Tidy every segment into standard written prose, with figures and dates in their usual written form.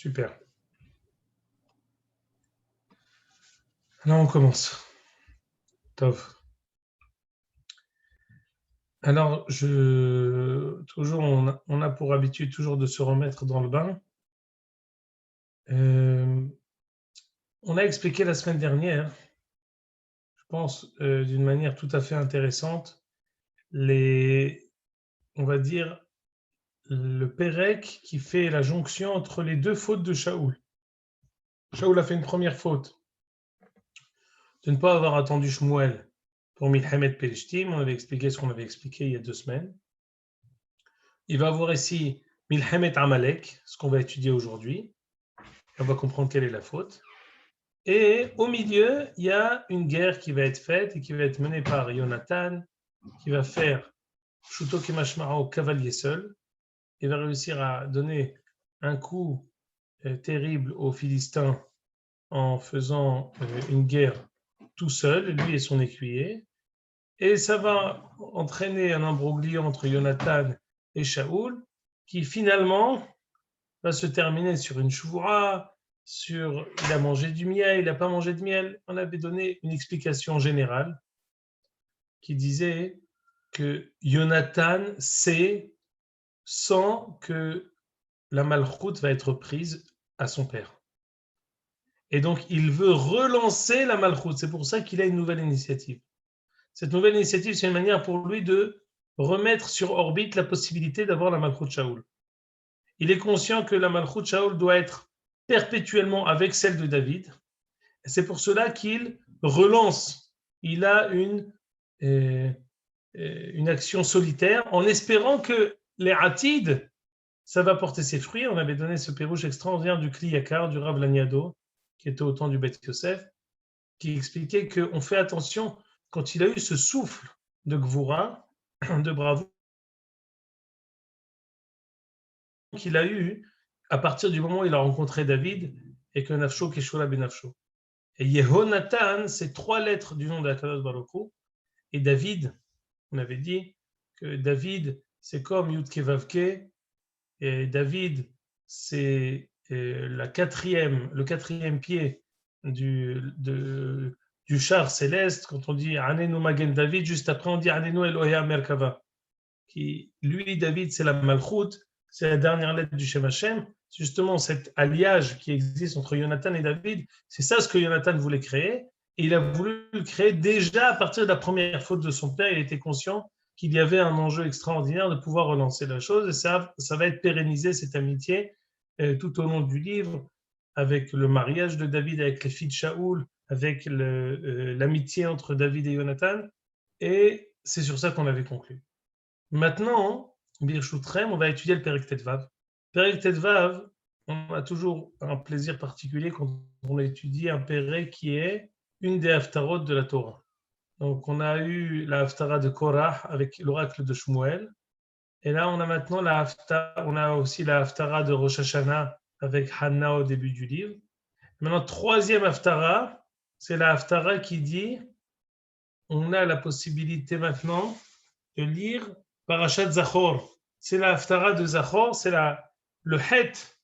Super. Là, on commence. Tov. Alors, toujours, on a pour habitude toujours de se remettre dans le bain. On a expliqué la semaine dernière, je pense, d'une manière tout à fait intéressante, on va dire, le Pérec qui fait la jonction entre les deux fautes de Shaoul. Shaoul a fait une première faute de ne pas avoir attendu Shmuel pour Milhemet Pelishtim. On avait expliqué ce qu'on avait expliqué il y a 2 semaines. Il va avoir ici Milhemet Amalek, ce qu'on va étudier aujourd'hui. On va comprendre quelle est la faute. Et au milieu, il y a une guerre qui va être faite et qui va être menée par Jonathan, qui va faire Shuto Kemashmara au cavalier seul. Il va réussir à donner un coup terrible aux Philistins en faisant une guerre tout seul, lui et son écuyer. Et ça va entraîner un imbroglio entre Jonathan et Shaoul, qui finalement va se terminer sur une choura, sur il a mangé du miel, il n'a pas mangé de miel. On avait donné une explication générale qui disait que Jonathan sait sans que la malchoute va être prise à son père. Et donc, il veut relancer la malchoute. C'est pour ça qu'il a une nouvelle initiative. Cette nouvelle initiative, c'est une manière pour lui de remettre sur orbite la possibilité d'avoir la malchoute Shaoul. Il est conscient que la malchoute Shaoul doit être perpétuellement avec celle de David. Et c'est pour cela qu'il relance. Il a une action solitaire en espérant que les Atid, ça va porter ses fruits. On avait donné ce pérouche extraordinaire du Kli Yakar, du Rav Laniado, qui était au temps du Beth Yosef, qui expliquait qu'on fait attention quand il a eu ce souffle de Gvoura, de bravoure, qu'il a eu à partir du moment où il a rencontré David et que Nafsho Keshula Ben Nafsho. Et Yehonatan, c'est 3 lettres du nom d'Akadosh Baruch Hu. Et David, on avait dit que David, c'est comme Yud Kevavke. Et David, c'est le quatrième pied du char céleste. Quand on dit Anenu Magen David, juste après on dit Anenu Elohea Merkava. Qui, lui, David, c'est la Malchut, c'est la dernière lettre du Shem Hashem. Justement, cet alliage qui existe entre Jonathan et David, c'est ça ce que Jonathan voulait créer. Et il a voulu le créer déjà à partir de la première faute de son père. Il était conscient qu'il y avait un enjeu extraordinaire de pouvoir relancer la chose. Et ça va être pérennisé, cette amitié, tout au long du livre, avec le mariage de David avec les filles de Shaoul, avec l'amitié entre David et Jonathan. Et c'est sur ça qu'on avait conclu. Maintenant, Birchoutrem, on va étudier le Perek Tetvav. Perek Tetvav, on a toujours un plaisir particulier quand on étudie un Perek qui est une des haftarot de la Torah. Donc, on a eu la haftara de Korah avec l'oracle de Shmuel. Et là, on a maintenant on a aussi la haftara de Rosh Hashanah avec Hanna au début du livre. Maintenant, troisième haftara, c'est la haftara qui dit on a la possibilité maintenant de lire Parashat Zachor. C'est la haftara de Zachor, c'est le het,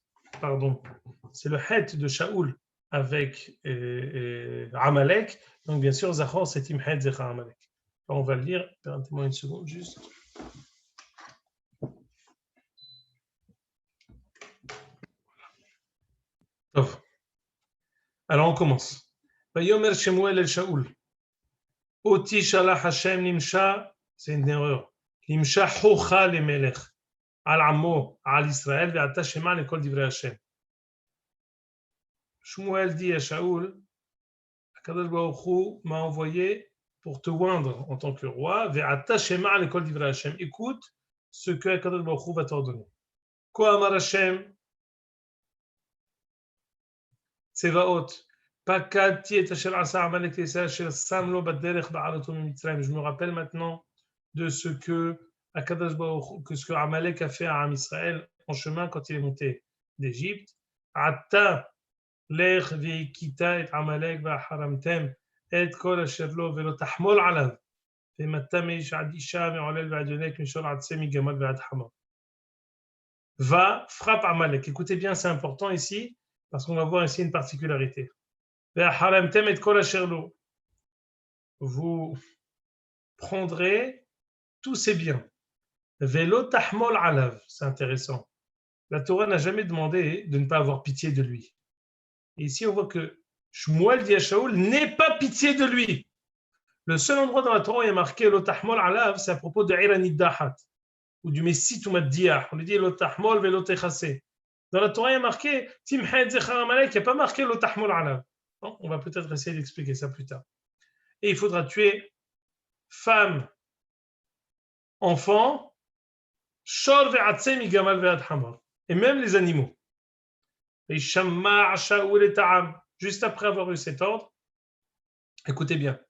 c'est le het de Shaoul avec Amalek. Donc bien sûr, Zachor, c'est Imhet Zecha Amalek. Alors, on va le lire, permettez-moi une seconde juste. Alors on commence. Vayomer Shemuel el Shaoul. Oti shalach Hashem nimsha, c'est une erreur. Nimsha hocha le melech. Al Amo, al Israël, ve'ata shema lekol divrei Hashem. Shmuel dit à Shaoul, Akadosh Baruch Hu m'a envoyé pour te oindre en tant que roi, ve'ata shema lekol divrei Hashem. Écoute ce que Akadosh Baruch Hu va t'ordonner. Ko amar Hashem, Tsevaot, pakati et asher asa Amalek l'Israël asher sam lo baderech ba'aloto mitzrayim. Je me rappelle maintenant de ce que ce que Amalek a fait à Am Israël en chemin quand il est monté d'Égypte. Atta lech ve'ikita et Amalek va'haramtem et kol asher lo ve'lo tahmol alav ve'matta me'ish ad isha me'olel ve'ad yonek mishol ad semi gamal ve'ad hamor. va, frappe Amalek. Écoutez bien, c'est important ici, parce qu'on va voir ici une particularité. Vous prendrez tous ses biens. Velo tahmol alav, c'est intéressant. La Torah n'a jamais demandé de ne pas avoir pitié de lui. Et ici, on voit que Shmuel dit à Shaoul, n'aie pas pitié de lui. Le seul endroit dans la Torah où il y a marqué Lo tahmol alav, c'est à propos de Iranid Dahat, ou du Messit ou Maddiah. On lui dit Lo tahmol velo techase. Dans la Torah, il y a marqué Timhed Zechar Amalek, il n'y a pas marqué Lo tahmol alav. Bon, on va peut-être essayer d'expliquer ça plus tard. Et il faudra tuer femme, enfant, shor ve'atzem igamal ve'ad hamar, et même les animaux. Et Shamma Shaoul et Ta'am, juste après avoir eu cet ordre, écoutez bien.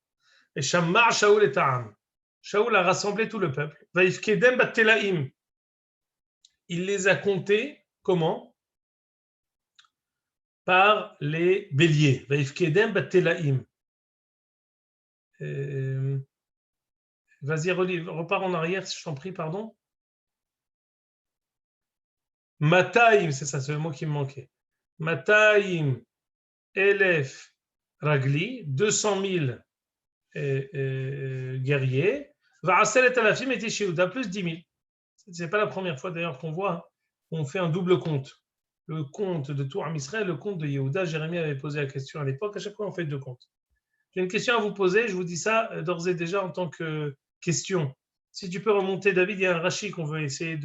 Et Shamma Shaoul et Ta'am. Shaoul a rassemblé tout le peuple. Vaïfkedem Battelaim. Il les a comptés, comment? Par les béliers. Vaïfkedem Battelaim. Vas-y, repars en arrière, si je t'en prie, pardon. Mataim, c'est ça, c'est le mot qui me manquait. Mataim, Elef, Ragli, 200 000 guerriers. Va'aselet alafim et Yehuda, plus 10 000. Ce n'est pas la première fois d'ailleurs qu'on voit, on fait un double compte. Le compte de tout Israël, le compte de Yehuda. Jérémie avait posé la question à l'époque, à chaque fois on fait deux comptes. J'ai une question à vous poser, je vous dis ça d'ores et déjà en tant que question. Si tu peux remonter, David, il y a un Rashi qu'on veut essayer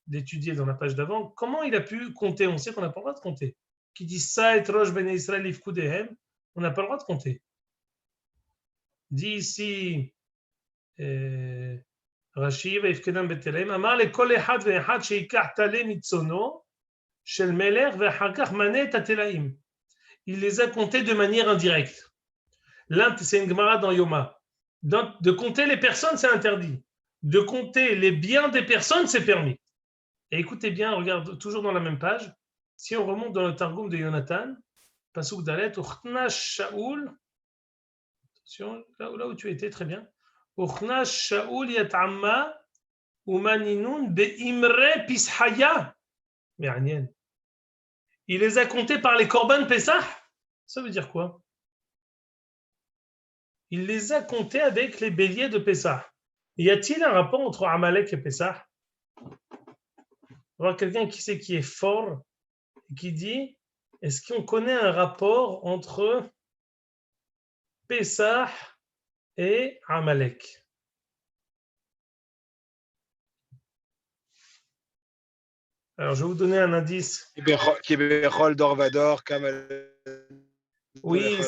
d'étudier dans la page d'avant. Comment il a pu compter? On sait qu'on n'a pas le droit de compter. Qui dit ça et Rosh Ben Israël Ifkudehem, on n'a pas le droit de compter. Dit ici Rashi ויפקדם בתלם, אמר לכל אחד ואחד שיקח טלה מצונו של מלך ואחר כך מנה את התלאים. Il les a comptés de manière indirecte. L'un, c'est une Gemara dans Yoma. De compter les personnes, c'est interdit. De compter les biens des personnes, c'est permis. Et écoutez bien, regarde, toujours dans la même page, si on remonte dans le Targum de Yonatan, Pasuk Dalet, Uchnash Shaoul, attention, là où tu étais, très bien, Uchnash Shaoul Yat'amma Umaninun Be'imre Pishaya. Mais il les a comptés par les Korban Pesach. Ça veut dire quoi? Il les a comptés avec les béliers de Pesach. Y a-t-il un rapport entre Amalek et Pesach? On va voir quelqu'un qui est fort et qui dit, est-ce qu'on connaît un rapport entre Pesach et Amalek? Alors, je vais vous donner un indice. Kibérol d'Orvador, Kamal. Oui,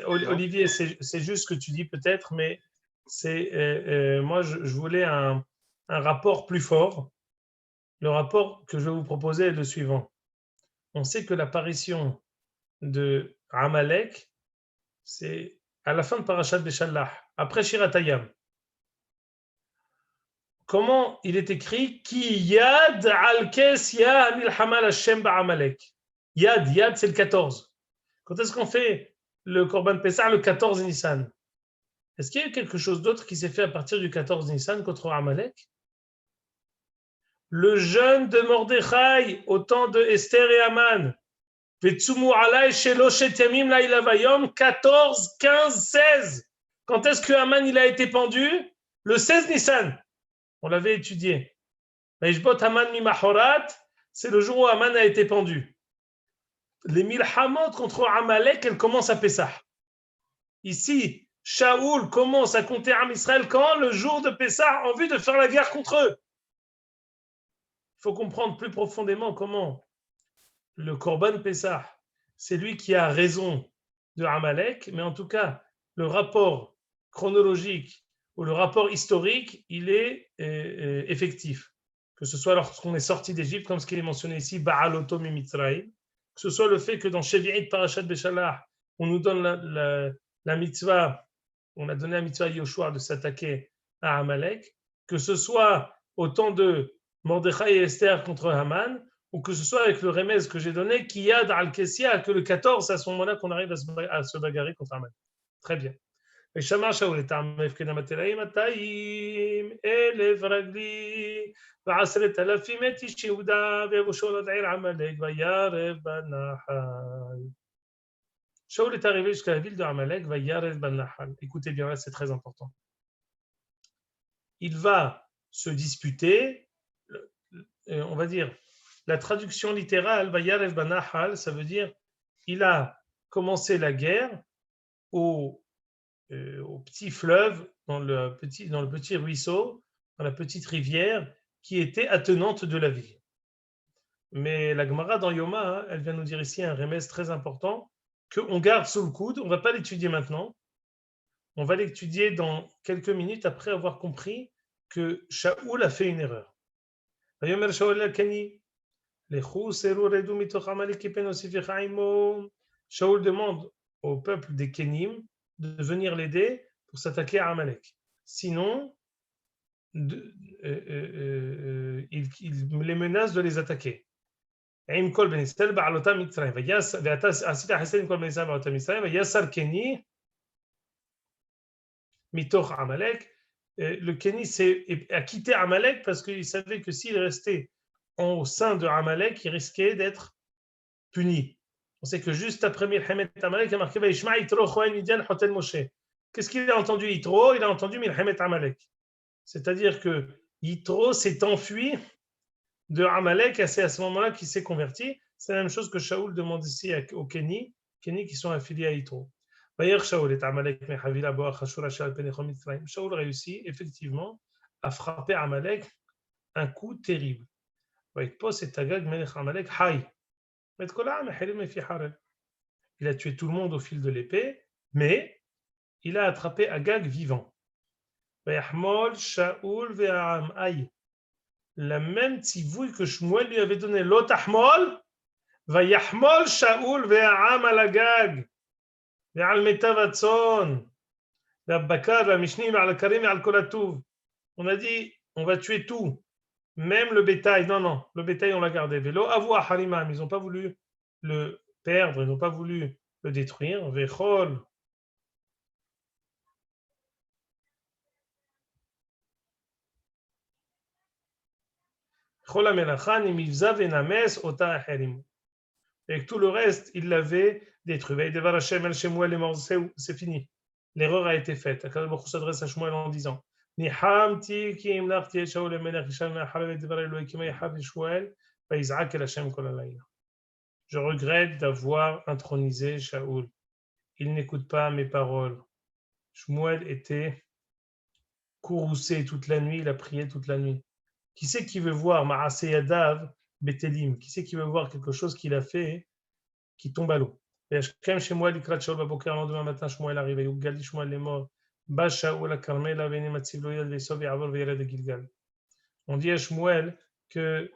Olivier, c'est juste ce que tu dis peut-être, mais moi, je voulais un rapport plus fort. Le rapport que je vais vous proposer est le suivant. On sait que l'apparition de Amalek, c'est à la fin de Parashat Beshalach, après Shiratayam. Comment il est écrit Ki yad al-kes ya milhama l'Hashem ba'amalek. Yad, c'est le 14. Quand est-ce qu'on fait le Korban Pessah le 14 Nissan? Est-ce qu'il y a eu quelque chose d'autre qui s'est fait à partir du 14 Nissan contre Amalek? Le jeûne de Mordechai au temps de Esther et Aman. 14, 15, 16. Quand est-ce que Aman il a été pendu? Le 16 Nissan. On l'avait étudié. Aman mimahorat, c'est le jour où Aman a été pendu. Les milhamot contre Amalek, elles commencent à Pessah. Ici, Shaoul commence à compter Am Israël quand? Le jour de Pessah, en vue de faire la guerre contre eux. Il faut comprendre plus profondément comment le Korban Pessah, c'est lui qui a raison de Amalek, mais en tout cas, le rapport chronologique ou le rapport historique, il est effectif. Que ce soit lorsqu'on est sorti d'Égypte, comme ce qui est mentionné ici, Ba'al Otom et Mitzrayim, que ce soit le fait que dans Shevi'it Parashat Beshalach, on nous donne la mitzvah, on a donné la mitzvah à Yoshua de s'attaquer à Amalek, que ce soit au temps de Mordechai et Esther contre Haman, ou que ce soit avec le remez que j'ai donné, qui yad al-Kessia, que le 14, c'est à ce moment-là qu'on arrive à se bagarrer contre Haman. Très bien. ושמע שאול את העם מפקד המטלאים 200,000 רגלי ו10,000 את איש יהודה ויבושו עד עיר עמלק וירב בנחל. Shaul est arrivé jusqu'à la ville de Amalek, Vayarev ben-Nahal. Écoutez bien, là c'est très important. Il va se disputer, on va dire, la traduction littérale, Vayarev ben-Nahal, ça veut dire il a commencé la guerre au petit fleuve, dans le petit ruisseau, dans la petite rivière qui était attenante de la ville. Mais la Gemara dans Yoma, elle vient nous dire ici un remède très important qu'on garde sous le coude. On ne va pas l'étudier maintenant. On va l'étudier dans quelques minutes après avoir compris que Shaoul a fait une erreur. Shaoul demande au peuple des Kenim de venir l'aider pour s'attaquer à Amalek. Sinon, il les menace de les attaquer. עם כל בני ישראל בעלותם מצרים, ואתה עשית חסד עם כל בני ישראל בעלותם מצרים, ויסר קני מתוך עמלק. Le Kéni a quitté Amalek parce qu'il savait que s'il restait au sein de Amalek, il risquait d'être puni. On sait que juste après Milchemet Amalek, il a marqué Vaishma Yitro Choen Midian Hotel Moshe. Qu'est-ce qu'il a entendu Yitro? Il a entendu Milchemet Amalek. C'est-à-dire que Yitro s'est enfui de Amalek, et c'est à ce moment-là qu'il s'est converti. C'est la même chose que Shaoul demande ici aux Kéni qui sont affiliés à Yitro. Shaoul réussit effectivement à frapper Amalek un coup terrible. Il a tué tout le monde au fil de l'épée, mais il a attrapé Agag vivant. La même tzivouille que Shmuel lui avait donné, l'otahmol, va yahmol Shaoul ve'a'am al Agag, ve'al metav hatzon, ve'abakar, ve'amishnim, ve'al karim, ve'al kolatuv. On a dit, on va tuer tout, même le bétail. Non, le bétail on l'a gardé. Ve'lo avu harimam, ils n'ont pas voulu le perdre, ils n'ont pas voulu le détruire. Ve'chol. Et tout le reste, il l'avait détruit. C'est fini. L'erreur a été faite. Akadosh Baruch Hu s'adresse à Shmuel en disant Je regrette d'avoir intronisé Shaoul. Il n'écoute pas mes paroles. Shmuel était courroucé toute la nuit, il a prié toute la nuit. Qui c'est qui veut voir Ma'aseh Yadav Betelim? Qui c'est qui veut voir quelque chose qu'il a fait qui tombe à l'eau? Quand Shmuel ikrat Shaul baboker, le lendemain matin, Shmuel arrive. Yugali Shmuel est mort. Ba Shaul a Carmela veni matziv lo yad ve'sov ya'avor ve'yered de Gilgal. On dit à Shmuel que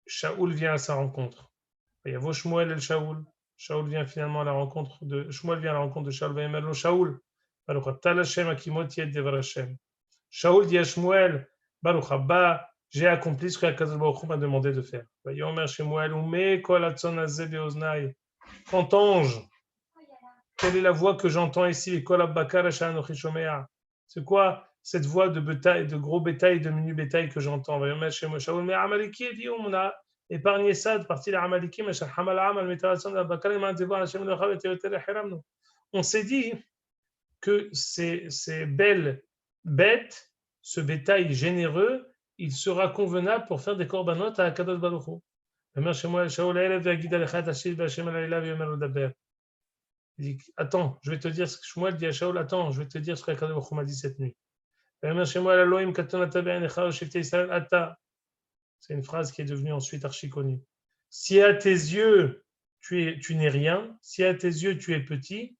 Shaoul vient à sa rencontre. Yavo Shmuel el Shaoul. Shaoul vient finalement à la rencontre de Shmuel vient à la rencontre de Shaoul. Ve'emer lo Shaoul. Baruch atah Hashem akimot yed devar Hashem. Shaoul dit à Shmuel Baruch Abba, j'ai accompli ce que Akadosh Baruch Hu m'a demandé de faire. Qu'entends-je? Quelle est la voix que j'entends ici? C'est quoi cette voix de bétail, de gros bétail, de menu bétail que j'entends? Mais Amaleki dit on a épargné ça de partir des Amalekim. On s'est dit que ces belles bêtes, ce bétail généreux, il sera convenable pour faire des korbanot à Akadosh Baruch Hu. Il dit, attends, je vais te dire ce que Shmuel dit à Shaoul, attends, je vais te dire ce qu'Akadosh Baruch Hu m'a dit cette nuit. C'est une phrase qui est devenue ensuite archi connue. Si à tes yeux, tu n'es rien, si à tes yeux, tu es petit,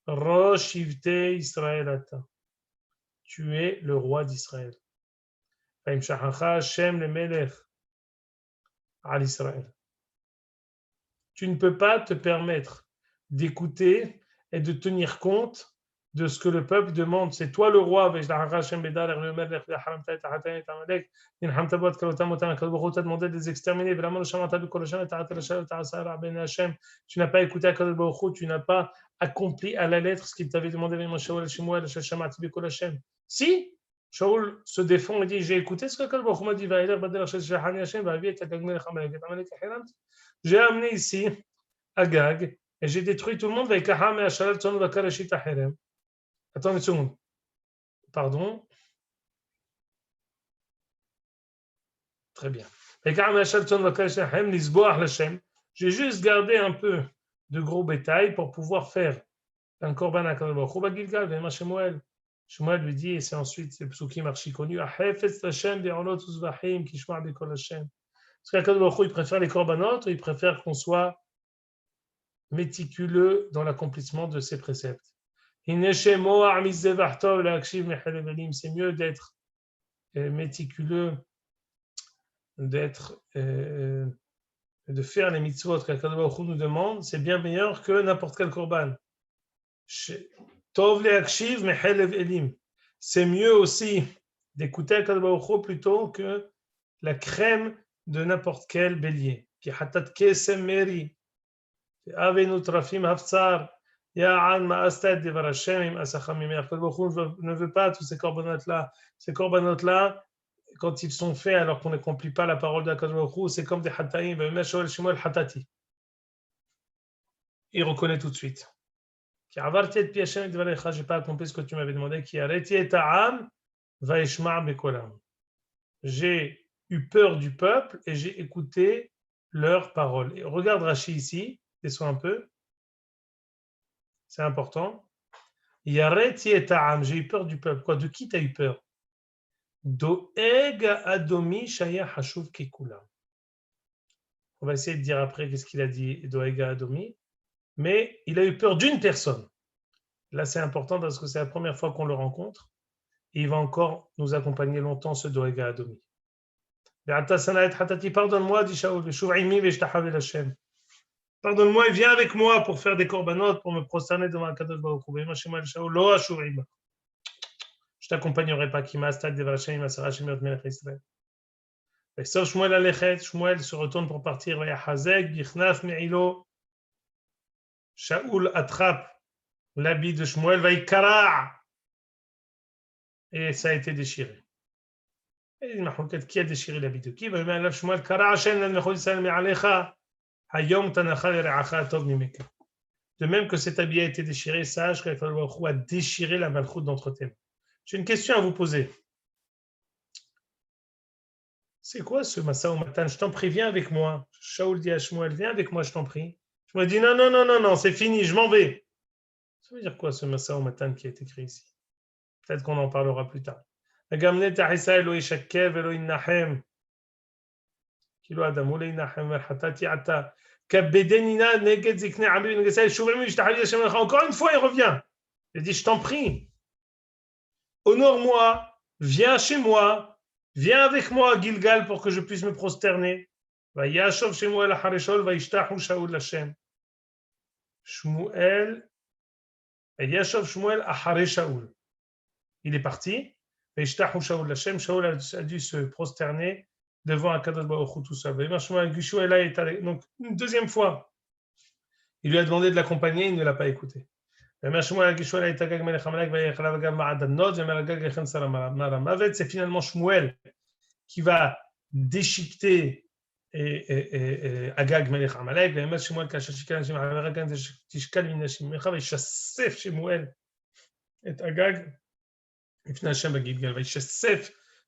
Rosh Ivte Israël Ata. Tu es le roi d'Israël. Tu ne peux pas te permettre d'écouter et de tenir compte de ce que le peuple demande. C'est toi le roi. Tu n'as pas écouté Akadosh Baruch Hu, tu n'as pas accompli à la lettre ce qu'il t'avait demandé avec Shaul Shmuel, Shashamati Bekol Hashem. Si Shaul se défend et dit j'ai écouté ce que Akadosh Baruch Hu m'a dit, j'ai amené ici Agag et j'ai détruit tout le monde avec Kaham et Ashalat Tzon Vakarashit Aherem. Attends une seconde. Pardon. Très bien. J'ai juste gardé un peu de gros bétail pour pouvoir faire un korban à Kadosh Baruch Hu. Shmuel lui dit, et c'est ensuite c'est psukim archi connu, parce qu'Akadosh Baruch Hu, il préfère les korbanot, il préfère qu'on soit méticuleux dans l'accomplissement de ses préceptes. C'est mieux d'être méticuleux, de faire les mitzvot qu'Akadosh Baruch Hu nous demande, c'est bien meilleur que n'importe quel korban. Tov le'akshiv mechelev elim. C'est mieux aussi d'écouter Akadosh Baruch Hu plutôt que la crème de n'importe quel bélier. Ki hatat kesem meri, avenu trafim haftsar, ya'an ma'astad devar Hashem im asacham mimei. Akadosh Baruch Hu ne veut pas tous ces corbanotes-là. Ces corbanotes-là, quand ils sont faits alors qu'on n'accomplit pas la parole d'Akadosh Baruch Hu, c'est comme des hataim. Hatati. Il reconnaît tout de suite. Je n'ai pas accompli ce que tu m'avais demandé. J'ai eu peur du peuple et j'ai écouté leurs paroles. Et regarde Rashi ici, descends un peu. C'est important. J'ai eu peur du peuple. Quoi? De qui tu as eu peur? Doeg Adomi Shaya Hashuv Kekulam. On va essayer de dire après qu'est-ce qu'il a dit Doeg Adomi. Mais il a eu peur d'une personne. Là, c'est important parce que c'est la première fois qu'on le rencontre. Et il va encore nous accompagner longtemps, ce Doeg Adomi. Pardonne-moi, dit Shaul. Pardonne-moi et viens avec moi pour faire des korbanot, pour me prosterner devant Akadosh Baruch Hu. Je t'accompagnerai pas. Sauf Shmuel Alechet, Shmuel se retourne pour partir. Shaul attrape l'habit de Shmuel, et ça a été déchiré. Et qui a déchiré l'habit de qui? De même que cet habit a été déchiré, sache qu'Akadosh Baruch Hu a déchiré la malchoute d'entre tes mains. J'ai une question à vous poser. C'est quoi ce Massa Matan? Je t'en prie, viens avec moi. Shaul dit à Shmuel, viens avec moi, je t'en prie. Shmuel dit non, c'est fini, je m'en vais. Ça veut dire quoi ce Massa Matan qui est écrit ici? Peut-être qu'on en parlera plus tard. Agamne Tahisa Eloi Shakev Eloi Nahem. Kilo Adam Eloi Nahem Hatati Ata. Kabedenina Neged Zikne Abib Negesel Shuvemi Shtahali Hashem. Encore une fois, il revient. Il dit, je t'en prie. Honore-moi, viens chez moi, viens avec moi à Gilgal pour que je puisse me prosterner. Vayashov Shmuel Hareshol Vayishtahu Shaul Hashem. Yashov Shmuel Ahare Shaul. Il est parti. Vayishtahu Shaul Hashem. Shaul a dû se prosterner devant Akadosh Baruch Hu tout seul. Donc une deuxième fois, il lui a demandé de l'accompagner, il ne l'a pas écouté. C'est finalement Shmuel qui va déchiqueter Agag Melech Amalek.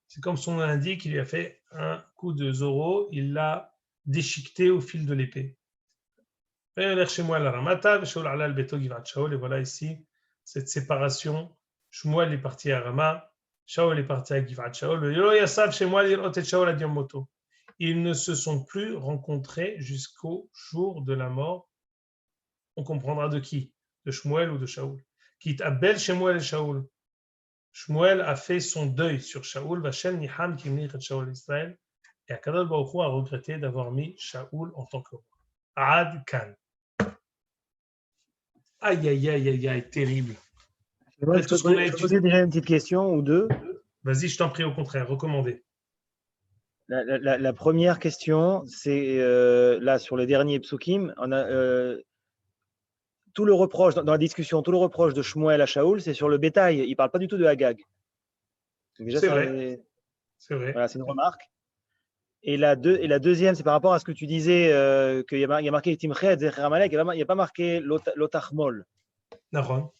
C'est comme son nom l'indique, il lui a fait un coup de Zoro, il l'a déchiqueté au fil de l'épée. Et voilà ici cette séparation. Shmuel est parti à Rama, Shaul est parti à Givat Shaul. Ils ne se sont plus rencontrés jusqu'au jour de la mort. On comprendra de qui? De Shmuel ou de Shaul? Qui t'appelle Shmuel et Shaul. Shmuel a fait son deuil sur Shaul, Vachel Niham qui venait de Shaul Israël, et Akadosh Baruch Hu a regretté d'avoir mis Shaul en tant que roi. Ad Kan. Aïe, terrible. Je peux poser déjà une petite question ou deux. Vas-y, je t'en prie, au contraire, recommandé. La première question, c'est là sur le dernier psukim, on a tout le reproche, dans la discussion, tout le reproche de Shmuel à Shaoul, c'est sur le bétail. Il ne parle pas du tout de Agag. Donc déjà, C'est vrai. C'est vrai. voilà, c'est une remarque. Et la deuxième, c'est par rapport à ce que tu disais, qu'il y a marqué Timchet, Zecher Amalek, il n'y a pas marqué Lotachmol. Naron.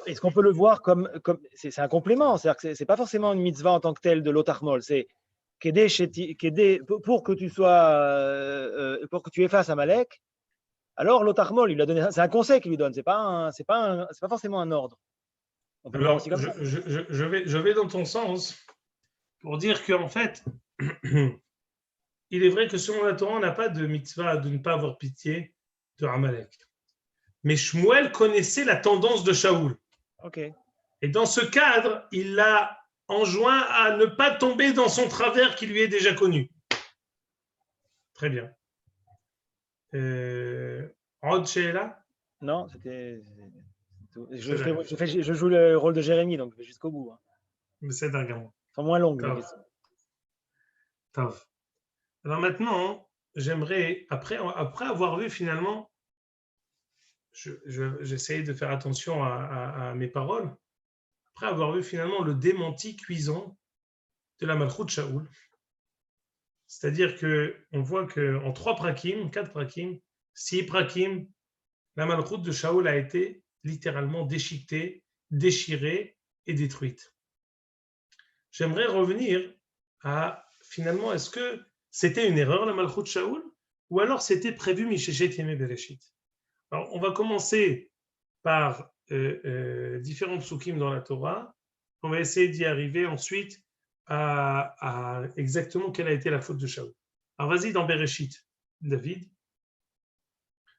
Est-ce qu'on peut le voir comme c'est un complément, c'est-à-dire que c'est pas forcément une mitzvah en tant que telle de l'Otachmol, c'est pour que tu sois pour que tu effaces Amalek. Alors l'Otachmol, il lui a donné, c'est un conseil qu'il lui donne, c'est pas forcément un ordre. On peut le voir Alors, aussi comme ça. je vais dans ton sens pour dire qu'en fait, il est vrai que selon la Torah, on n'a pas de mitzvah de ne pas avoir pitié de Amalek. Mais Shmuel connaissait la tendance de Shaoul. Okay. Et dans ce cadre, il l'a enjoint à ne pas tomber dans son travers qui lui est déjà connu. Très bien. Rod Sheila? Non, c'était. Je joue le rôle de Jérémy, donc je vais jusqu'au bout. Mais c'est dingue. Sont moins longues les questions. Tav. Alors maintenant, j'aimerais, après avoir vu finalement, j'essaye de faire attention à mes paroles, après avoir vu finalement le démenti cuisant de la Malchut Shaoul, c'est-à-dire qu'on voit qu'en 3 prakim, 4 prakim, 6 prakim, la Malchut de Shaoul a été littéralement déchiquetée, déchirée et détruite. J'aimerais revenir à finalement, est-ce que c'était une erreur la Malchut Shaoul ou alors c'était prévu Mishechet Yemei Bereshit? Alors, on va commencer par différents psukim dans la Torah. On va essayer d'y arriver ensuite à exactement quelle a été la faute de Shaoul. Alors, vas-y dans Bereshit, David.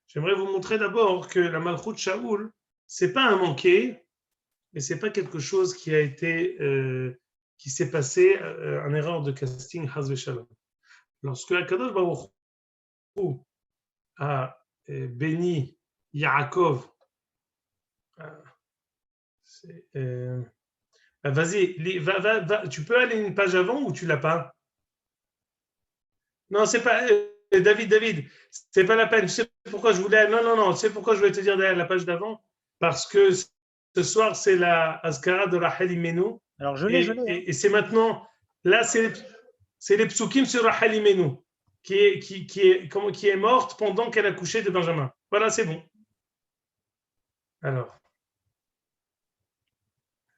J'aimerais vous montrer d'abord que la Malchut Shaoul, c'est pas un manqué, mais c'est pas quelque chose qui a été qui s'est passé, en erreur de casting, Chas v'Shalom. Lorsque Akadosh Baruch Hu a béni Yaakov, vas-y, va, tu peux aller une page avant ou tu l'as pas? Non, c'est pas David, c'est pas la peine. Tu sais pourquoi je voulais? Non, tu sais pourquoi je voulais te dire la page d'avant? Parce que ce soir c'est la Azkara de Rachel Imenu. Alors je l'ai. Et c'est maintenant, là c'est les psukim sur Rachel Imenu qui est morte pendant qu'elle a couché de Benjamin. Voilà, c'est bon. Alors.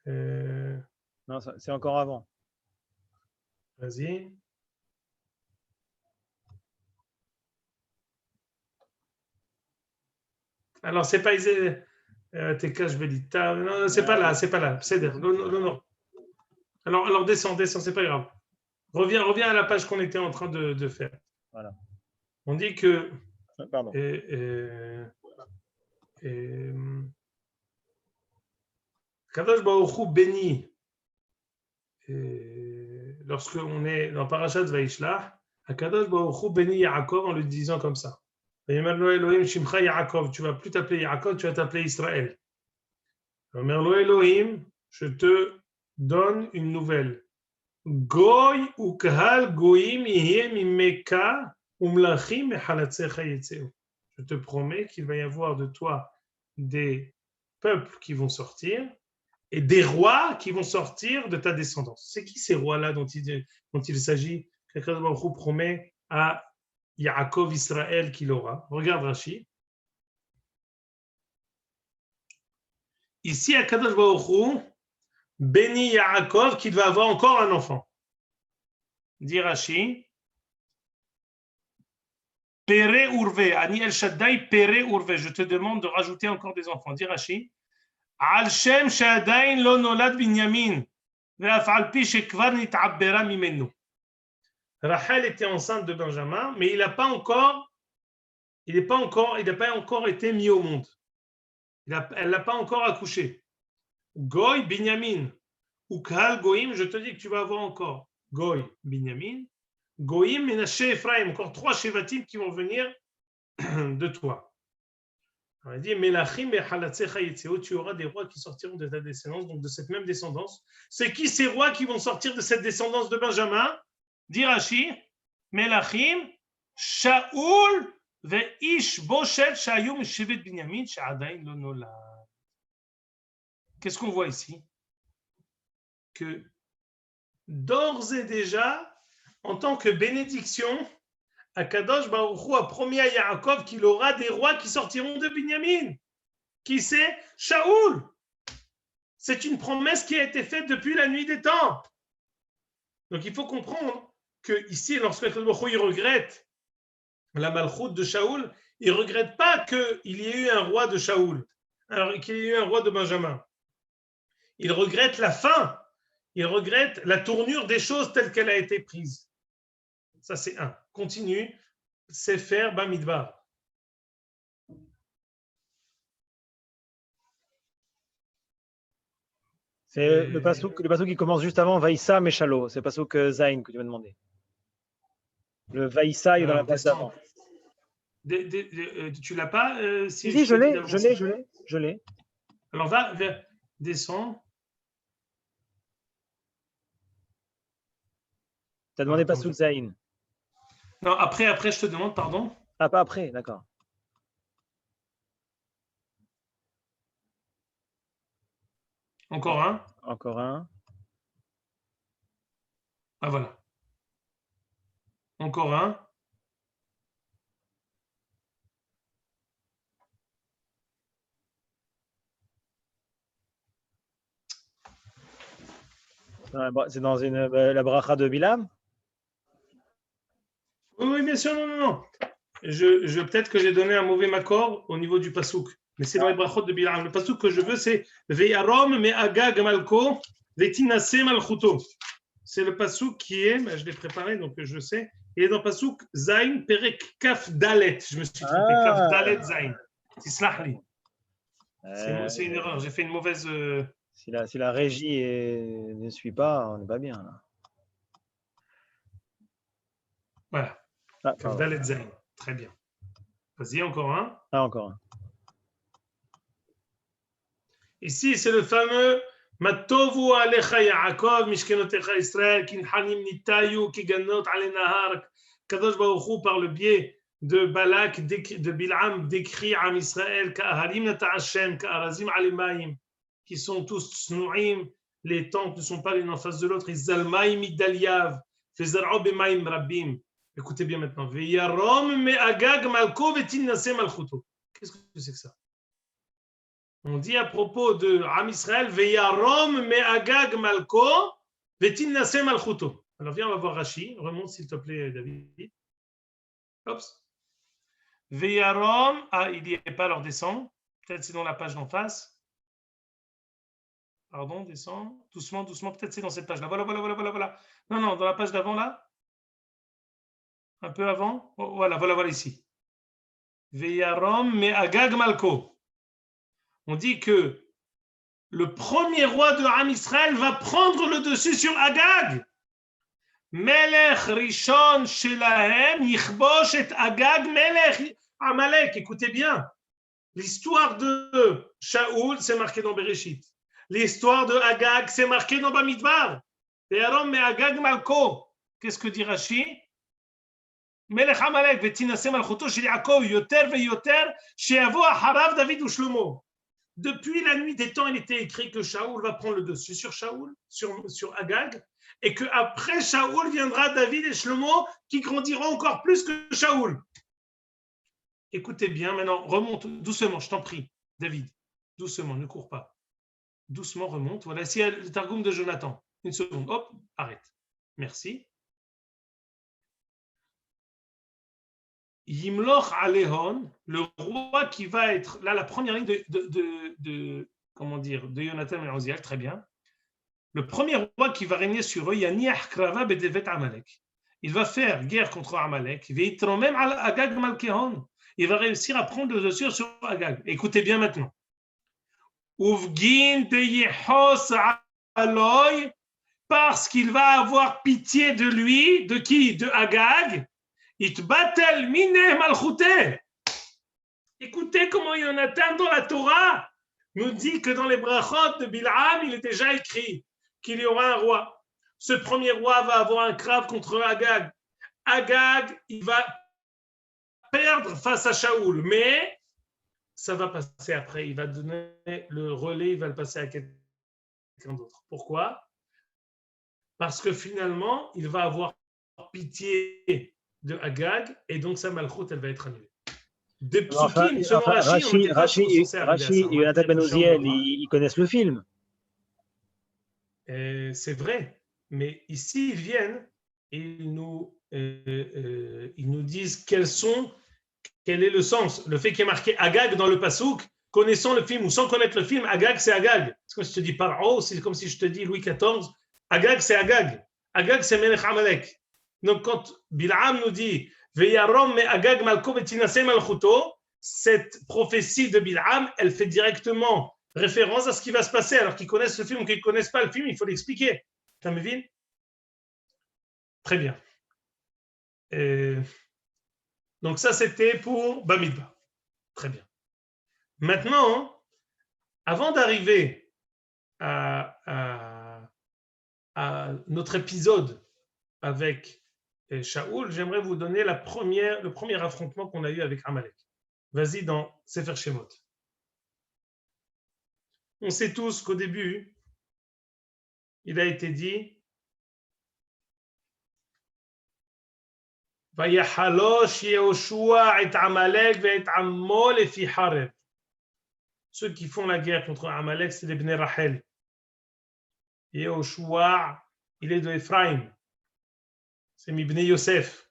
Non, c'est encore avant. Vas-y. Alors, c'est pas TK, je vais dire. Non, c'est pas là. C'est non. Alors descends, c'est pas grave. Reviens à la page qu'on était en train de faire. Voilà. On dit que. Pardon. Kadosh Baruch Hu bénit. Lorsque on est dans Parashat Vaishlach, Kadosh Baruch Hu bénit Yaakov en lui disant comme ça. Elohim Shimcha Yaakov, tu vas plus t'appeler Yaakov, tu vas t'appeler Israël. Elohim, je te donne une nouvelle. Goy ou kahal goyim yihye mimeka umlachim mechalatzecha yetzeu. Je te promets qu'il va y avoir de toi des peuples qui vont sortir et des rois qui vont sortir de ta descendance. C'est qui ces rois-là dont il s'agit? Quelqu'un de promet à Yaakov Israël qu'il aura. Regarde Rashi. Ici, à Kadosh Baruch Hu bénit Yaakov qu'il va avoir encore un enfant. Dit Rashi. Pere Urve, Ani El Shaddai, Pere Urve. Je te demande de rajouter encore des enfants. Dit Rashi. Al Shem Shadain lo nolad Binyamin, ve'af al pi shekvar nit'abbera mimenu. Rachel était enceinte de Benjamin, mais il n'a pas encore été mis au monde. Elle n'a pas encore accouché. Goy, Binyamin, ou Kahal Goïm, je te dis que tu vas avoir encore Goy, Binyamin, Goïm, Menaché, Ephraim, encore 3 Shevatim qui vont venir de toi. On dit, Melachim et Halatzecha Yetzeo, tu auras des rois qui sortiront de ta descendance, donc de cette même descendance. C'est qui ces rois qui vont sortir de cette descendance de Benjamin? Dit Rashi, Melachim, Shaoul, Ve'ish boshet shayum shevet binyamin she'adain lo nolad. Qu'est-ce qu'on voit ici? Que d'ores et déjà, en tant que bénédiction, Akadosh Baruch Hu a promis à Yaakov qu'il aura des rois qui sortiront de Binyamin. Qui c'est? Shaoul. C'est une promesse qui a été faite depuis la nuit des temps. Donc il faut comprendre que ici, lorsque Akadosh Baruch Hu il regrette la malchoute de Shaoul, il ne regrette pas qu'il y ait eu un roi de Shaoul, qu'il y ait eu un roi de Benjamin. Il regrette la fin. Il regrette la tournure des choses telle qu'elle a été prise. Ça, c'est un. Continue. Sefer Bamidbar. C'est le passouk qui commence juste avant Vaïssa Meshalo. C'est le passouk Zain que tu m'as demandé. Le Vaïssa est dans la page d'avant. Tu l'as pas Si, je l'ai. Alors va descends. Tu as demandé passouk Zain. Non, après, je te demande, pardon. Ah, pas après, d'accord. Encore un. Encore un. Ah, voilà. Encore un. C'est dans la bracha de Bilam? Oui, bien sûr, non. Peut-être que j'ai donné un mauvais makor au niveau du pasouk. Mais c'est dans les brachot de Bilam. Le pasouk que je veux, c'est Ve'yarom me agag malko ve'tinase malchuto. C'est le pasouk qui est, je l'ai préparé, donc je sais. Il est dans le pasouk Zain perek kaf dalet. Je me suis trompé. Kaf dalet Zain. Tislahli. C'est une erreur. J'ai fait une mauvaise. Si la régie ne suit pas, on n'est pas bien là. Voilà. Kaf dalet Zain. Très bien. Vas-y, encore un. Ah, encore un. Ici, c'est le fameux Matovu alecha Yaakov, Mishkenotecha Israël, Kinhanim nitayu, Kiganot ale nahar. Kadosh Baruch Hu, par le biais de Balak, de Bil'am, décrit à Israël, Ka'aharim nata Hashem, Ka'arazim ale mayim, qui sont tous snouim, les tentes ne sont pas l'une en face de l'autre, Izalmaim idaliav, Fezar'o b'mayim rabbim. Écoutez bien maintenant. Ve'yarom me agag malko ve'tinnase malchuto. Qu'est-ce que c'est que ça? On dit à propos de Am Israël, Ve'yarom me agag malko ve'tinnase malchuto. Alors viens, on va voir Rashi. Remonte s'il te plaît, David. Hop. Ve'yarom, il n'y est pas, alors descend. Peut-être c'est dans la page d'en face. Pardon, descend. Doucement, peut-être c'est dans cette page-là. Voilà. Non, dans la page d'avant, là. Un peu avant. Voilà ici. Ve'yarom me agag malko. On dit que le premier roi de Am Israël va prendre le dessus sur Agag. Melech Rishon Shelahem Yichbosh et Agag Melech Amalek. Écoutez bien. L'histoire de Shaoul, c'est marqué dans Bereshit. L'histoire de Agag, c'est marqué dans Bamidbar. Ve'yarom me Agag malko. Qu'est-ce que dit Rashi? Melech Amalek ve'tinase malchuto shel Yaakov yoter ve'yoter she'yavo acharav David ou Shlomo. Depuis la nuit des temps, il était écrit que Shaoul va prendre le dessus sur Shaoul, sur Agag, et qu'après Shaoul viendra David et Shlomo qui grandiront encore plus que Shaoul. Écoutez bien, maintenant, remonte doucement, je t'en prie, David, doucement, ne cours pas. Doucement, remonte. Voilà, ici le Targum de Jonathan. Une seconde, hop, arrête. Merci. Yimloch Alehon, le roi qui va être, là la première ligne de Jonathan et Oziel, très bien. Le premier roi qui va régner sur eux, Yaniach Krava Bedevet Amalek. Il va faire guerre contre Amalek. Il va réussir à prendre le dessus sur Agag. Écoutez bien maintenant. Uvgin Teyehos Aloy, parce qu'il va avoir pitié de lui, de qui? De Agag. Itbatel mine malchouté. Écoutez comment Jonathan dans la Torah nous dit que dans les brachot de Bil'am, il est déjà écrit qu'il y aura un roi. Ce premier roi va avoir un crave contre Agag. Agag, il va perdre face à Shaoul, mais ça va passer après. Il va donner le relais, il va le passer à quelqu'un d'autre. Pourquoi? Parce que finalement, il va avoir pitié de Agag et donc sa malchoute, elle va être annulée. Des psukim, selon Rashi, on n'était pas censé arriver à ça. Et Jonathan Ben Oziel, ils connaissent le film. C'est vrai, mais ici, ils viennent et ils nous disent quel est le sens. Le fait qu'il y ait marqué Agag dans le Passouk, connaissant le film ou sans connaître le film, Agag, c'est Agag. C'est comme si je te dis Paro, c'est comme si je te dis Louis XIV. Agag, c'est Agag. Agag, c'est Melech Amalek. Donc, quand Bil'am nous dit Veyarom me Agag malko betinase malchuto, cette prophétie de Bil'am, elle fait directement référence à ce qui va se passer. Alors qu'ils connaissent le film ou qu'ils ne connaissent pas le film, il faut l'expliquer. Tu me dis? Très bien. Donc, ça, c'était pour Bamidbar. Très bien. Maintenant, avant d'arriver à notre épisode avec Shaoul, j'aimerais vous donner le premier affrontement qu'on a eu avec Amalek. Vas-y dans Sefer Shemot. On sait tous qu'au début, il a été dit Vayahalosh Yehoshua et Amalek ve et Ammo lefi Hareb. Ceux qui font la guerre contre Amalek, c'est les Bnei Rachel. Yehoshua, il est de Ephraim. C'est Mibnei Yosef.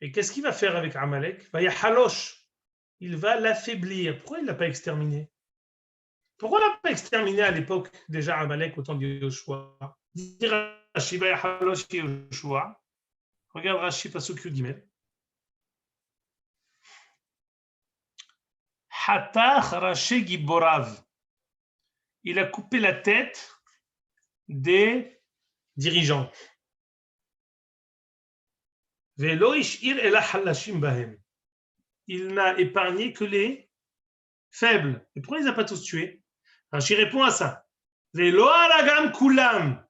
Et qu'est-ce qu'il va faire avec Amalek? Vayahalosh. Il va l'affaiblir. Pourquoi il ne l'a pas exterminé? Pourquoi on n'a pas exterminé à l'époque déjà Amalek au temps de Yoshua? Rashi Vayahalosh Yehoshua. Regarde Rashi Pasuk Yud. Hatach Rashi Giborav. Il a coupé la tête des dirigeants. Velo ishir ela halashim bahem. Il n'a épargné que les faibles. Et pourquoi il ne les a pas tous tués? Rashi répond à ça. Velo aragam kulam.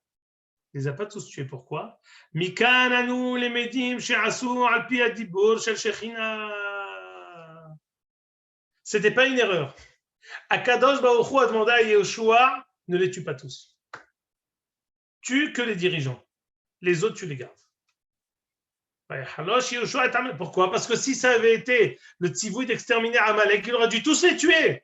Il ne les a pas tous tués. Pourquoi? Mikan anu le medim she'asu al pi adibur shel shechina. C'était pas une erreur. Akadosh Baruch Hu a demandé à Yehoshua, ne les tue pas tous. Tue que les dirigeants. Les autres, tu les gardes. Pourquoi? Parce que si ça avait été le tzivouï d'exterminer Amalek, il aurait dû tous les tuer.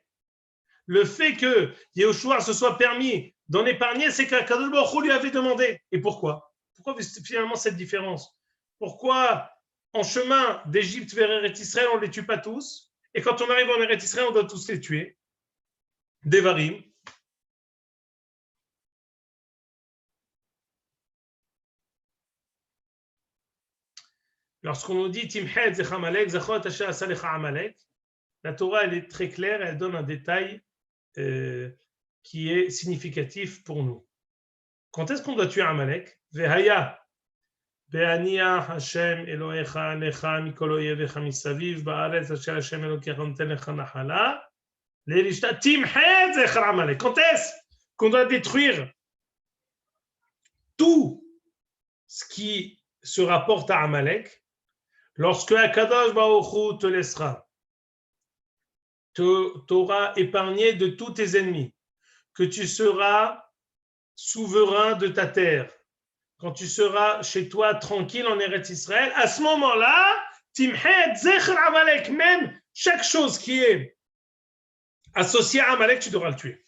Le fait que Yehoshua se soit permis d'en épargner, c'est qu'Akadosh Baruch Hu lui avait demandé. Et pourquoi? Pourquoi finalement cette différence? Pourquoi en chemin d'Égypte vers Eretz Israël, on ne les tue pas tous? Et quand on arrive en Eretz Israël, on doit tous les tuer. Devarim. Lorsqu'on nous dit Timhed zech Amalek, zechot asher asa lecha Amalek, la Torah elle est très claire, elle donne un détail qui est significatif pour nous. Quand est-ce qu'on doit tuer Amalek? Vehaya be'aniah Hashem Elohecha lecha mikol oyevecha misaviv ba'aretz asher Hashem Elokecha noten lecha nachala le'rishta Timhed zech Amalek. Quand est-ce qu'on doit détruire tout ce qui se rapporte à Amalek? Lorsque Akadosh Baruch Hu te laissera, t'auras épargné de tous tes ennemis, que tu seras souverain de ta terre, quand tu seras chez toi tranquille en Eretz Israël, à ce moment-là, Timhed Zecher Amalek, même chaque chose qui est associée à Amalek, tu devras le tuer.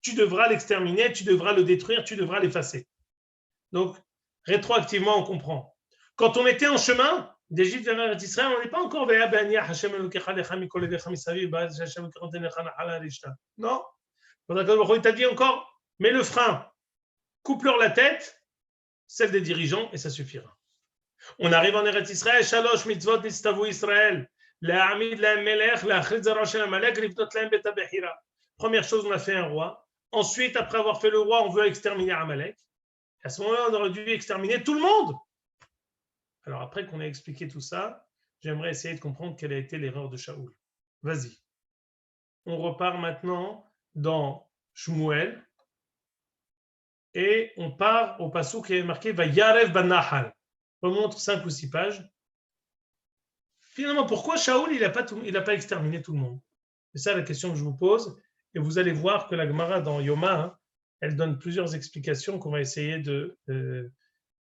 Tu devras l'exterminer, tu devras le détruire, tu devras l'effacer. Donc, rétroactivement, on comprend. Quand on était en chemin d'Égypte vers Eretz Israël, on n'est pas encore non. Il t'a dit encore, mets le frein, coupe-leur la tête, celle des dirigeants, et ça suffira. On arrive en Eretz Israël, Shalosh mitzvot nistavu Israël, la'amid la'am melech, la'achrid zara shel Amalek, livdot la'am bet habechira. Première chose, on a fait un roi. Ensuite, après avoir fait le roi, on veut exterminer Amalek. À ce moment-là, on aurait dû exterminer tout le monde. Alors après qu'on ait expliqué tout ça, j'aimerais essayer de comprendre quelle a été l'erreur de Shaoul. Vas-y. On repart maintenant dans Shmuel et on part au passouk qui est marqué Vayarev Banahal. Remonte 5 ou 6 pages. Finalement, pourquoi Shaoul, il n'a pas exterminé tout le monde? C'est ça la question que je vous pose. Et vous allez voir que la Gemara dans Yoma, hein, elle donne plusieurs explications qu'on va essayer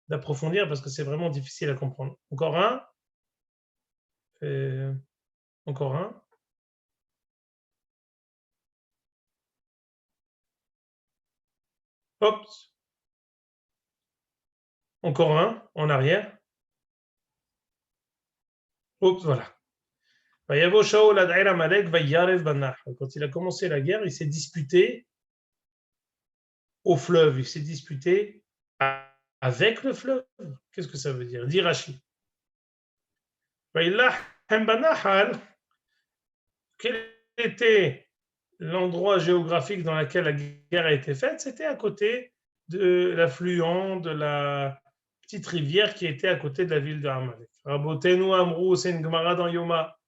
d'approfondir parce que c'est vraiment difficile à comprendre. Encore un. Encore un. Hop. Encore un en arrière. Hop, voilà. Quand il a commencé la guerre, il s'est disputé au fleuve, il s'est disputé avec le fleuve. Qu'est-ce que ça veut dire? Dit Rashi. Quel était l'endroit géographique dans lequel la guerre a été faite? C'était à côté de l'affluent de la petite rivière qui était à côté de la ville de Amalek. Rabotenu Amrou, c'est une Gemara dans Yoma.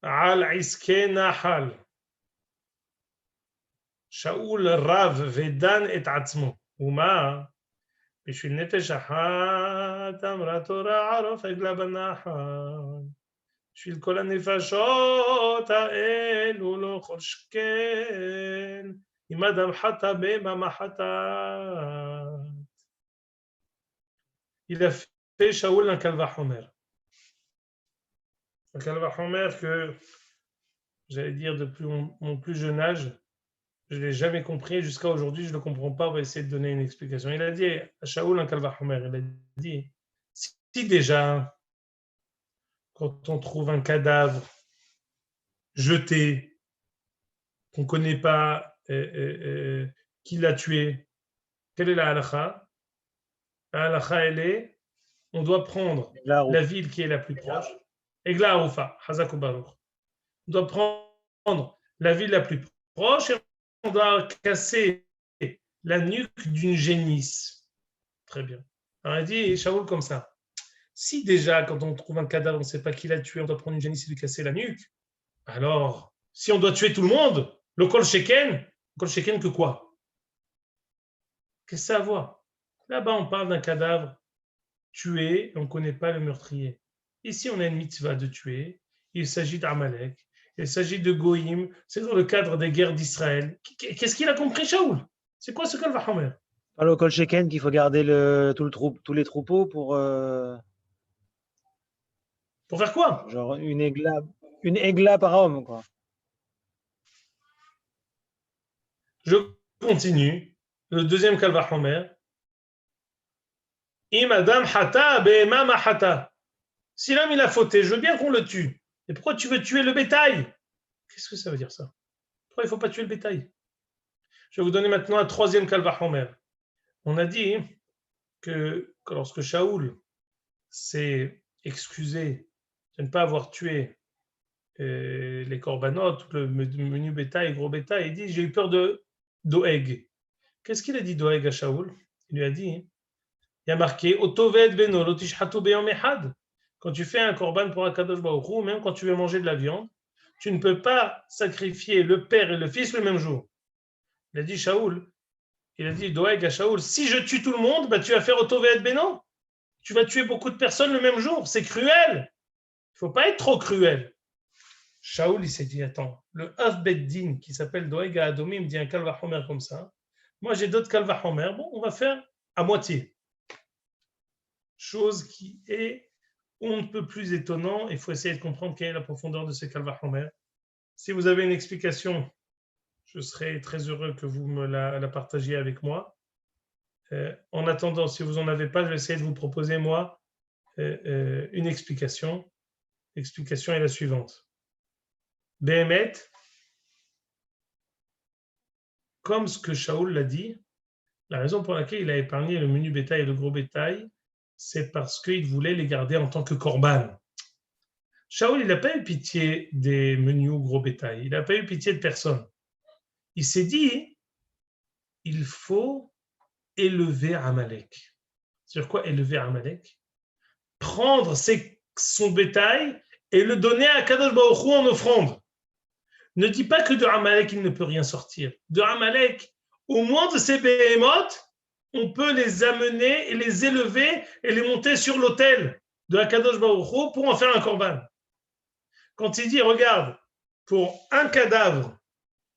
Al Iske Nahal. Shaoul Rav Vedan et Atzmo. Uma. בשביל נפש אחת אמרה תורה ערוף עגלה בנחל. בשביל כל הנפשות האלו לא כל שכן. אם אדם חטא בהמה חטאת. Il a fait Shaoul un Kalvachomer. Un Kalvachomer que, j'allais dire, depuis mon plus jeune âge, je ne l'ai jamais compris. Jusqu'à aujourd'hui, je ne le comprends pas. On va essayer de donner une explication. Il a dit à Shaoul un Kalvachomer. Il a dit, si déjà, quand on trouve un cadavre jeté, qu'on ne connaît pas qui l'a tué, quelle est la halakha? La halakha, elle est, on doit prendre la ville qui est la plus proche. Egla Aroufa, Hazak Baruch. On doit prendre la ville la plus proche et on doit casser la nuque d'une génisse. Très bien. Alors il dit Shaoul comme ça. Si déjà, quand on trouve un cadavre, on ne sait pas qui l'a tué, on doit prendre une génisse et lui casser la nuque, alors, si on doit tuer tout le monde, le kol sheken que quoi? Qu'est-ce que ça a à voir? Là-bas, on parle d'un cadavre tué et on ne connaît pas le meurtrier. Ici, on a une mitzvah de tuer. Il s'agit d'Amalek. Il s'agit de Goïm. C'est dans le cadre des guerres d'Israël. Qu'est-ce qu'il a compris, Shaoul? C'est quoi ce Kalvachomer? Pas le kol sheken qu'il faut garder tous les troupeaux pour faire quoi? Genre une égla par homme, quoi. Je continue. Le deuxième Kalvachomer. Im adam hata be'ema mahata. Si l'homme il a fauté, je veux bien qu'on le tue. Et pourquoi tu veux tuer le bétail? Qu'est-ce que ça veut dire ça? Pourquoi il ne faut pas tuer le bétail? Je vais vous donner maintenant un troisième Kalvachomer. On a dit que lorsque Shaoul s'est excusé de ne pas avoir tué les corbanotes, le menu bétail, gros bétail, il dit j'ai eu peur de Doeg. Qu'est-ce qu'il a dit Doeg à Shaoul? Il lui a dit il y a marqué Otoved beno lotishhatu beyom echad. Quand tu fais un korban pour Akadosh Baruch Hu, même quand tu veux manger de la viande, tu ne peux pas sacrifier le père et le fils le même jour. Il a dit Shaoul, il a dit Doeg à Shaoul, si je tue tout le monde, bah, tu vas faire Otoved beno. Tu vas tuer beaucoup de personnes le même jour. C'est cruel. Il ne faut pas être trop cruel. Shaoul, il s'est dit, attends, le Av Beddin qui s'appelle Doeg à Adomi me dit un Kalvachomer comme ça. Moi, j'ai d'autres Kalvachomer. Bon, on va faire à moitié. Chose qui est on ne peut plus étonnant. Il faut essayer de comprendre quelle est la profondeur de ce Kalvachomer. Si vous avez une explication, je serai très heureux que vous me la partagiez avec moi. En attendant, si vous n'en avez pas, je vais essayer de vous proposer, moi, une explication. L'explication est la suivante. Behemet, comme ce que Shaoul l'a dit, la raison pour laquelle il a épargné le menu bétail et le gros bétail, c'est parce qu'il voulait les garder en tant que korban. Shaoul, il n'a pas eu pitié des menus gros bétail, il n'a pas eu pitié de personne. Il s'est dit, il faut élever Amalek. Sur quoi élever Amalek? Prendre son bétail et le donner à Kadosh Baruch Hu en offrande. Ne dis pas que de Amalek, il ne peut rien sortir. De Amalek, au moins de ces béhémotes, on peut les amener et les élever et les monter sur l'autel. de Akadosh Baruch Hu pour en faire un korban. Quand il dit, regarde, pour un cadavre,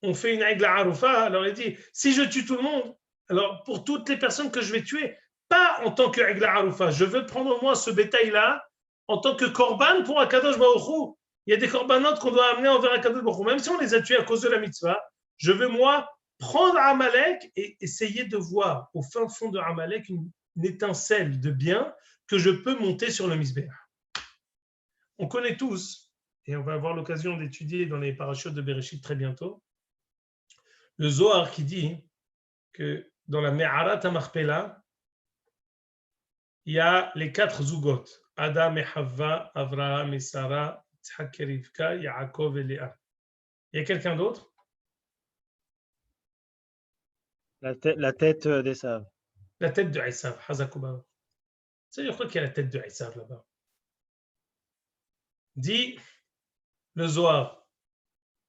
on fait une Egla Arufa, alors il dit, si je tue tout le monde, alors pour toutes les personnes que je vais tuer, pas en tant que Egla Arufa, je veux prendre moi ce bétail-là en tant que korban pour Akadosh Baruch Hu. Il y a des corbanotes qu'on doit amener envers Akadosh Baruch Hu, même si on les a tués à cause de la mitzvah, je veux moi prendre Amalek et essayer de voir au fin fond de Amalek une étincelle de bien que je peux monter sur le Misbéach. On connaît tous, et on va avoir l'occasion d'étudier dans les parachutes de Bereshit très bientôt, le Zohar qui dit que dans la Me'arat HaMachpelah, il y a les 4 zougot, Adam et Havva, Avraham et Sarah, Tzhak et Rivka, Yaakov et Léa. Il y a quelqu'un d'autre? La tête d'Esav. La tête de Esav, Hazakouba. Ça veut dire quoi qu'il y a la tête de Esav là-bas? Dit le Zohar,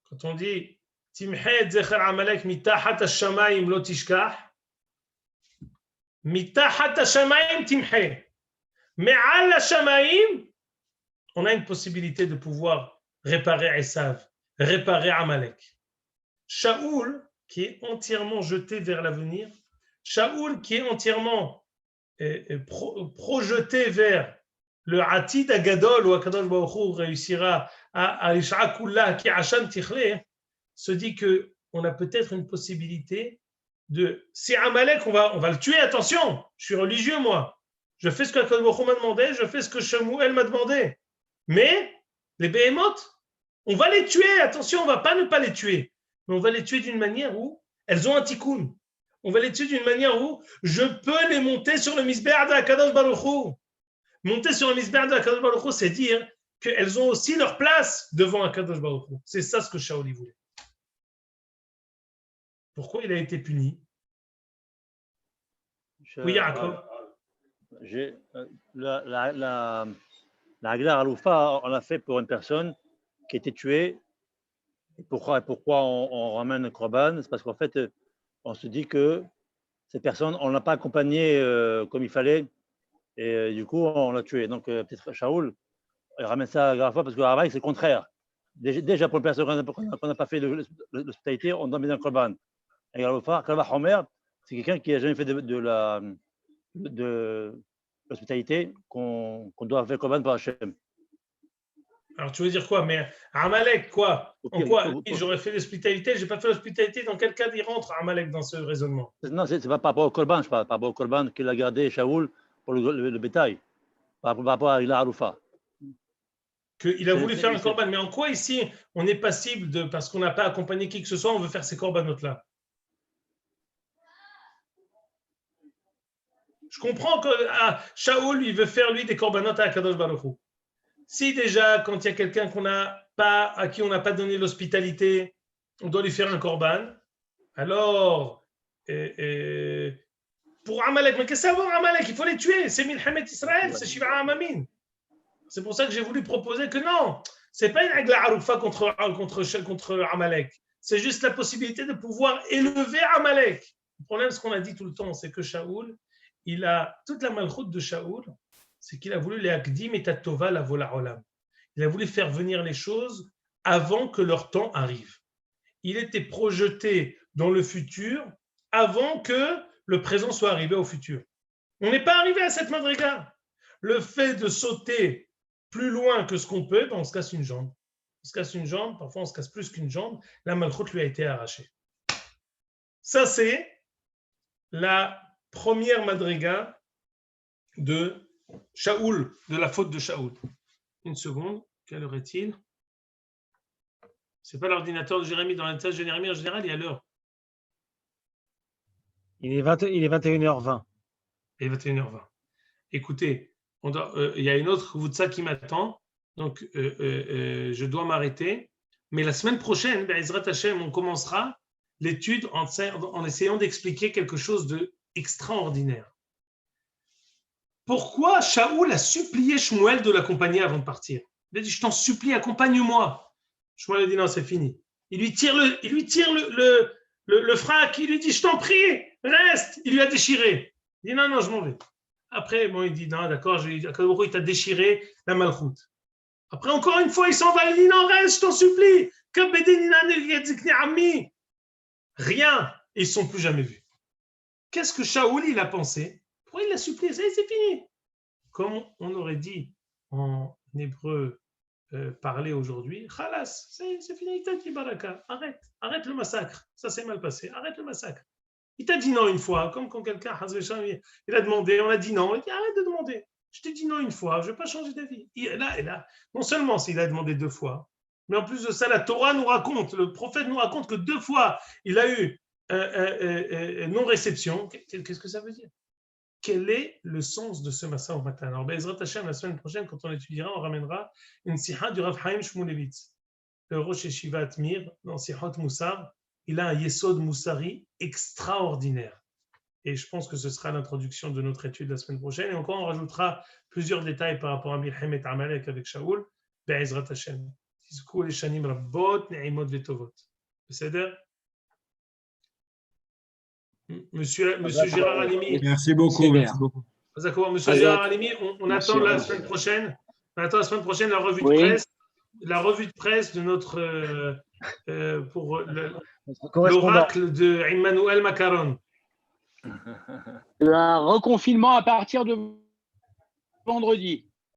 quand on dit Timhe Zecher Amalek mitahat hashamayim lo tishkach, mitahat hashamayim timhe. Me'al hashamayim, on a une possibilité de pouvoir réparer Esav, réparer Amalek. Shaoul, qui est entièrement jeté vers l'avenir, Shaoul, qui est entièrement projeté vers le Atid Agadol, où Akadosh Baruch Hu réussira à Isha'akullah, qui Hashan Tichle, se dit qu'on a peut-être une possibilité de. Si Amalek, on va le tuer, attention, je suis religieux moi, je fais ce que Akadosh Baruch Hu m'a demandé, je fais ce que Shemuel m'a demandé. Mais les Behémoth, on va les tuer, attention, on ne va pas ne pas les tuer. Mais on va les tuer d'une manière où elles ont un tikkun. On va les tuer d'une manière où je peux les monter sur le Misbéach d'Akadosh Baruch Hu. Monter sur le Misbéach d'Akadosh Baruch Hu, c'est dire qu'elles ont aussi leur place devant Akadosh Baruch Hu. C'est ça ce que Shaoli voulait. Pourquoi il a été puni? Oui, Yaakov. La Hagla Aloufa, on l'a fait pour une personne qui était tuée. Pourquoi on ramène un korban? C'est parce qu'en fait, on se dit que cette personne, on ne l'a pas accompagnée comme il fallait, et du coup, on l'a tué. Donc, peut-être Shaoul, il ramène ça à la fois parce que Haravaï, c'est le contraire. Déjà, pour une personne qu'on n'a pas fait l'hospitalité, on doit mettre un korban. Et Aloufa, Kalva Homer, c'est quelqu'un qui n'a jamais fait de l'hospitalité, qu'on doit faire korban par Hachem. Alors, tu veux dire quoi? Mais Amalek, quoi? En quoi? J'aurais fait l'hospitalité, je n'ai pas fait l'hospitalité. Dans quel cas il rentre Amalek dans ce raisonnement? Non, c'est pas par rapport au korban, je parle, par rapport au korban qu'il a gardé Shaoul pour le bétail, par rapport à Ila Aroufa. Qu'il a voulu faire un korban. Mais en quoi ici, on est passible de, parce qu'on n'a pas accompagné qui que ce soit, on veut faire ces corbanotes-là? Je comprends que Shaoul, il veut faire, lui, des corbanotes à Akadosh Baruch Hu. Si déjà, quand il y a quelqu'un à qui on n'a pas donné l'hospitalité, on doit lui faire un korban, alors, pour Amalek, mais qu'est-ce que ça vaut Amalek? Il faut les tuer, c'est Milhamet Israël, c'est Shiva Amamin. C'est pour ça que j'ai voulu proposer que non, c'est pas une Agla Arufa contre Amalek, c'est juste la possibilité de pouvoir élever Amalek. Le problème, ce qu'on a dit tout le temps, c'est que Shaoul, il a toute la malchoute de Shaoul, c'est qu'il a voulu les akdim et tatova la vola olam. Il a voulu faire venir les choses avant que leur temps arrive. Il était projeté dans le futur avant que le présent soit arrivé au futur. On n'est pas arrivé à cette madriga. Le fait de sauter plus loin que ce qu'on peut, on se casse une jambe. On se casse une jambe, parfois on se casse plus qu'une jambe. La malchoute lui a été arrachée. Ça, c'est la première madriga de Shaoul, de la faute de Shaoul. Une seconde, quelle heure est-il? C'est pas l'ordinateur de Jérémie, dans l'ordinateur de Jérémie en général, il y a l'heure. Il est 21h20. Il est 21h20. Écoutez, il y a une autre Voutsa qui m'attend, donc je dois m'arrêter. Mais la semaine prochaine, Be'ezrat Hashem, on commencera l'étude en essayant d'expliquer quelque chose d'extraordinaire. Pourquoi Shaoul a supplié Shmuel de l'accompagner avant de partir? Il a dit, je t'en supplie, accompagne-moi. Shmuel a dit, non, c'est fini. Il lui tire le frac, il lui dit, je t'en prie, reste. Il lui a déchiré. Il dit, non, je m'en vais. Après, bon, il dit, non, d'accord, il t'a déchiré la malchoute. Après, encore une fois, il s'en va, il dit, non, reste, je t'en supplie. Rien. Ils ne sont plus jamais vus. Qu'est-ce que Shaoul, il a pensé? Pourquoi il l'a supplié? Ça y est, c'est fini. Comme on aurait dit en hébreu parler aujourd'hui, Khalas, c'est fini, il t'a dit baraka, arrête le massacre, ça s'est mal passé, arrête le massacre. Il t'a dit non une fois, comme quand quelqu'un, il a demandé, on a dit non, il dit arrête de demander, je t'ai dit non une fois, je ne vais pas changer d'avis. Et là, non seulement s'il a demandé 2 fois, mais en plus de ça, la Torah nous raconte, le prophète nous raconte que 2 fois, il a eu non-réception. Qu'est-ce que ça veut dire? Quel est le sens de ce Massa au matin? Alors, Bezrat Hashem, la semaine prochaine, quand on étudiera, on ramènera une siha du Rav Chaim Shmulevitz, le Rosh Yeshiva Atmir, dans Sihot Moussar. Il a un Yesod Moussari extraordinaire. Et je pense que ce sera l'introduction de notre étude la semaine prochaine. Et encore, on rajoutera plusieurs détails par rapport à Milchem et Amalek avec Shaoul. Bezrat Hashem. Tizkou les Shanim Rabbot, Ne'imot Vetovot. C'est-à-dire Monsieur Gérard Halimi. Merci beaucoup. Merci beaucoup. Monsieur Gérard Halimi, on attend la semaine prochaine. On attend la semaine prochaine la revue de presse de notre pour l'oracle de Emmanuel Macaron. Un reconfinement à partir de vendredi.